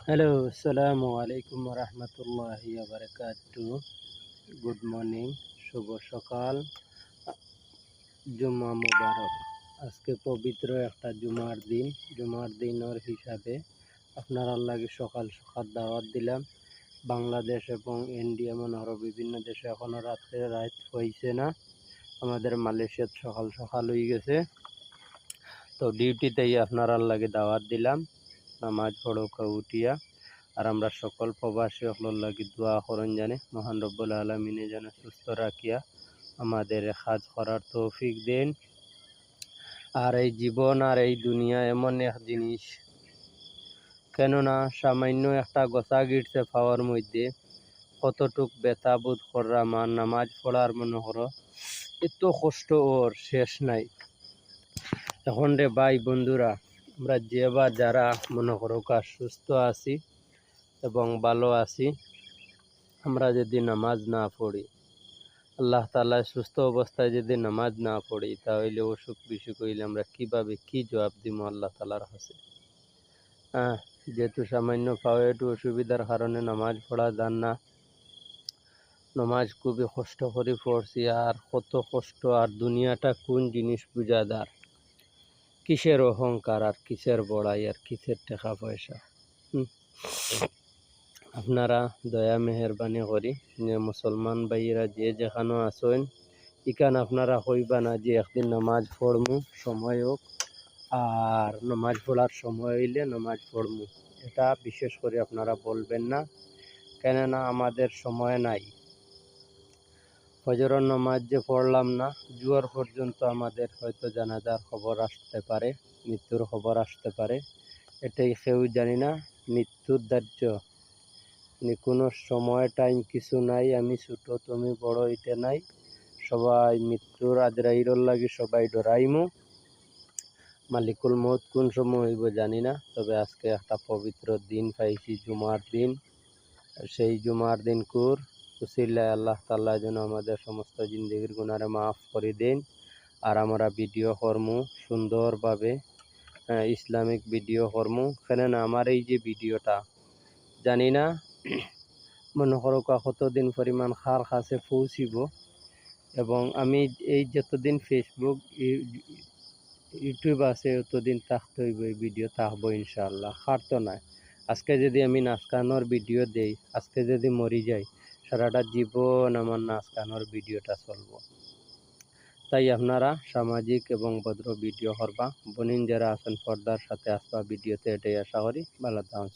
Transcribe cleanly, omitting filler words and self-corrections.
Hello, আসসালামু আলাইকুম রহমতুল্লাহি বারাকাতু। গুড মর্নিং, শুভ সকাল, জুম্মা মুবারক। আজকে পবিত্র একটা জুমার দিনের হিসাবে আপনার লাগে সকাল সকাল দাওয়াত দিলাম। বাংলাদেশ এবং ইন্ডিয়া মনে আরও বিভিন্ন দেশে এখনও রাত হয়েছে না। আমাদের মালয়েশিয়াত সকাল সকাল হয়ে গেছে। তো ডিউটিতেই আপনার লাগে দাওয়াত দিলাম, নামাজ পড়ো উঠিয়া। আর আমরা সকল প্রবাসী হলোর লাগি দোয়া করুন জানে মহান রব্বুল আলমিনে যেন সুস্থ রাখিয়া আমাদের কাজ করার তৌফিক দেন। আর এই জীবন আর এই দুনিয়া এমন এক জিনিস, কেননা সামান্য একটা গোসা গিটছে পাওয়ার মধ্যে কতটুক ব্যথা বোধ করা আমার নামাজ পড়ার মনে করো এত কষ্ট ওর শেষ নাই। এখন রে ভাই বন্ধুরা, আমরা যে বা যারা মনে করো সুস্থ আছি এবং ভালো আছি, আমরা যদি নামাজ না পড়ি, আল্লাহ তাআলা সুস্থ অবস্থায় যদি নামাজ না পড়ি, তাহলে অসুখ বিসুখ হইলে আমরা কীভাবে কী জবাব দিব আল্লাহ তাআলার কাছে? যেহেতু সামান্য পাওয়া একটু অসুবিধার কারণে নামাজ পড়া যান না। নামাজ খুবই কষ্ট করে পড়ছি, আর কত কষ্ট, আর দুনিয়াটা কোন জিনিস বুঝাদার, কিসের অহংকার আর কিসের বড়াই আর কিসের টাকা পয়সা। আপনারা দয়া মেহরবানি করি যে মুসলমান ভাইয়েরা যে যেখানে আসেন, ইকান আপনারা হইবা না যে একদিন নামাজ পড়মু সময় হোক, আর নামাজ পড়ার সময় হইলে নামাজ পড়মু, এটা বিশেষ করে আপনারা বলবেন না। কেননা আমাদের সময় নাই। ফজরের নামাজ যে পড়লাম না, জুয়ার পর্যন্ত আমাদের হয়তো জানাজার খবর আসতে পারে, মৃত্যুর খবর আসতে পারে। এটাই কেউ জানি না, মৃত্যুর ধার্য কোনো সময় টাইম কিছু নাই। আমি ছোট তুমি বড় এটা নাই, সবাই মৃত্যুর আজরাইলর লাগে সবাই ডরাইমু। মালিকুল মউত কোন সময় হইব জানি না। তবে আজকে একটা পবিত্র দিন পাইছি, জুমার দিন। সেই জুমার দিন উসিলায় আল্লাহ তাআলা যেন আমাদের সমস্ত জিন্দগির গুনারে মাফ করে দেন। আর আমরা ভিডিও করমু সুন্দরভাবে, ইসলামিক ভিডিও করমু। কেননা আমার এই যে ভিডিওটা জানি না মনে করো কতদিন পরিমাণ খার কাছে পৌঁছিব, এবং আমি এই যতদিন ফেসবুক ইউটিউব আছে ততদিন থাকতে হইব, এই ভিডিও থাকবো ইনশাআল্লাহ, খারতো নাই। আজকে যদি আমি নাচ গানোর ভিডিও দেই, আজকে যদি মরি যাই, সারাটা জীবন আমার নাচ গানোর ভিডিওটা চলবো। তাই আপনারা সামাজিক এবং ভদ্র ভিডিও করবা, বনিন যারা আছেন পর্দার সাথে আসবা ভিডিওতে, এটাই আশা করি। ভালো থাকুন।